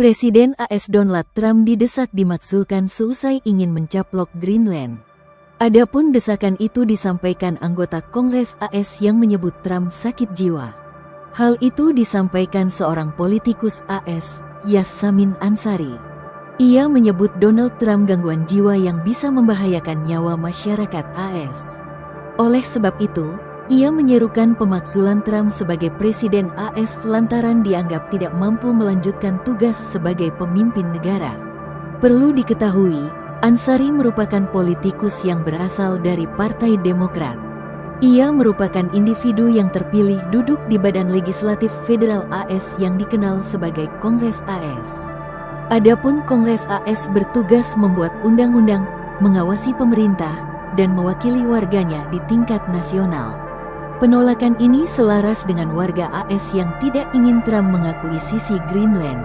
Presiden AS Donald Trump didesak dimaksudkan seusai ingin mencaplok Greenland. Adapun desakan itu disampaikan anggota Kongres AS yang menyebut Trump sakit jiwa. Hal itu disampaikan seorang politikus AS, Yasamin Ansari. Ia menyebut Donald Trump gangguan jiwa yang bisa membahayakan nyawa masyarakat AS. Oleh sebab itu, ia menyerukan pemakzulan Trump sebagai Presiden AS lantaran dianggap tidak mampu melanjutkan tugas sebagai pemimpin negara. Perlu diketahui, Ansari merupakan politikus yang berasal dari Partai Demokrat. Ia merupakan individu yang terpilih duduk di Badan Legislatif Federal AS yang dikenal sebagai Kongres AS. Adapun Kongres AS bertugas membuat undang-undang, mengawasi pemerintah, dan mewakili warganya di tingkat nasional. Penolakan ini selaras dengan warga AS yang tidak ingin Trump mengakui sisi Greenland.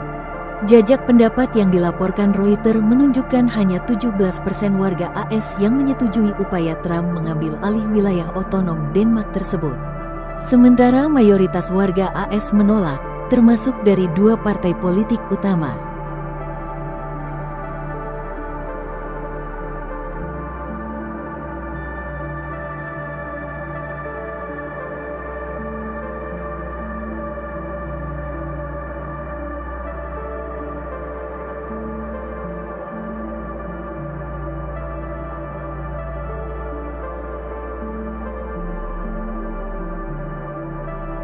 Jajak pendapat yang dilaporkan Reuters menunjukkan hanya 17% warga AS yang menyetujui upaya Trump mengambil alih wilayah otonom Denmark tersebut. Sementara mayoritas warga AS menolak, termasuk dari dua partai politik utama.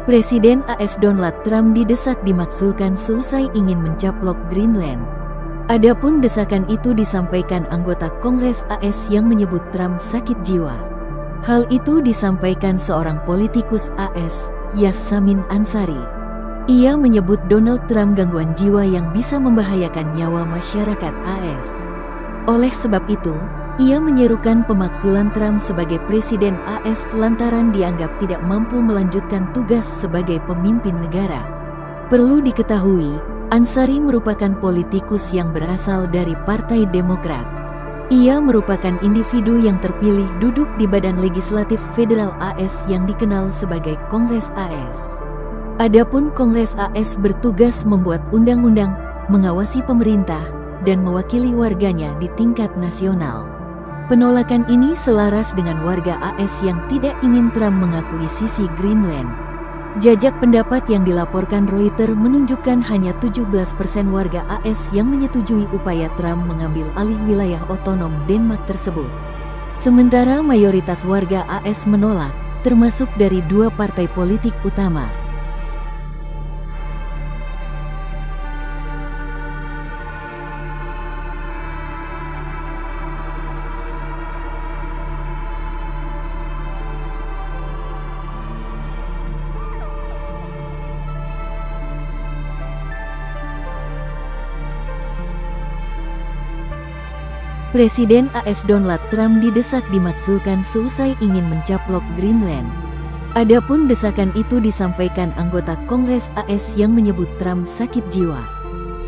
Presiden AS Donald Trump didesak dimaksudkan seusai ingin mencaplok Greenland. Adapun desakan itu disampaikan anggota Kongres AS yang menyebut Trump sakit jiwa. Hal itu disampaikan seorang politikus AS, Yasamin Ansari. Ia menyebut Donald Trump gangguan jiwa yang bisa membahayakan nyawa masyarakat AS. Oleh sebab itu, ia menyerukan pemakzulan Trump sebagai Presiden AS lantaran dianggap tidak mampu melanjutkan tugas sebagai pemimpin negara. Perlu diketahui, Ansari merupakan politikus yang berasal dari Partai Demokrat. Ia merupakan individu yang terpilih duduk di Badan Legislatif Federal AS yang dikenal sebagai Kongres AS. Adapun Kongres AS bertugas membuat undang-undang, mengawasi pemerintah, dan mewakili warganya di tingkat nasional. Penolakan ini selaras dengan warga AS yang tidak ingin Trump mengakui sisi Greenland. Jajak pendapat yang dilaporkan Reuters menunjukkan hanya 17% warga AS yang menyetujui upaya Trump mengambil alih wilayah otonom Denmark tersebut. Sementara mayoritas warga AS menolak, termasuk dari dua partai politik utama. Presiden AS Donald Trump didesak dimaksudkan seusai ingin mencaplok Greenland. Adapun desakan itu disampaikan anggota Kongres AS yang menyebut Trump sakit jiwa.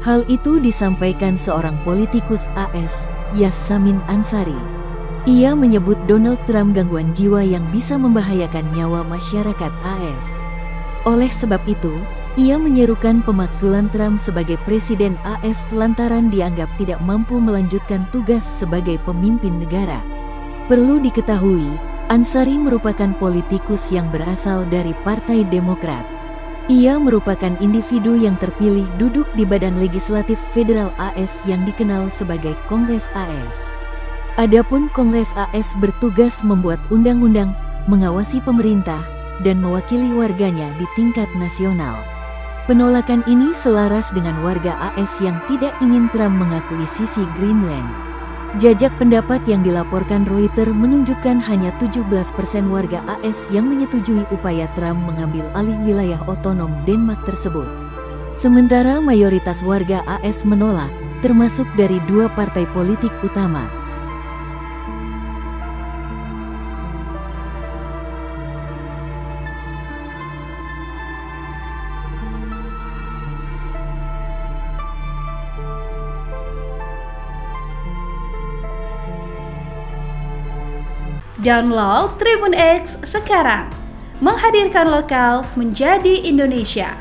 Hal itu disampaikan seorang politikus AS, Yasamin Ansari. Ia menyebut Donald Trump gangguan jiwa yang bisa membahayakan nyawa masyarakat AS. Oleh sebab itu, ia menyerukan pemakzulan Trump sebagai Presiden AS lantaran dianggap tidak mampu melanjutkan tugas sebagai pemimpin negara. Perlu diketahui, Ansari merupakan politikus yang berasal dari Partai Demokrat. Ia merupakan individu yang terpilih duduk di Badan Legislatif Federal AS yang dikenal sebagai Kongres AS. Adapun Kongres AS bertugas membuat undang-undang, mengawasi pemerintah, dan mewakili warganya di tingkat nasional. Penolakan ini selaras dengan warga AS yang tidak ingin Trump mengakui sisi Greenland. Jajak pendapat yang dilaporkan Reuters menunjukkan hanya 17% warga AS yang menyetujui upaya Trump mengambil alih wilayah otonom Denmark tersebut. Sementara mayoritas warga AS menolak, termasuk dari dua partai politik utama. Download Tribun X sekarang, menghadirkan lokal menjadi Indonesia.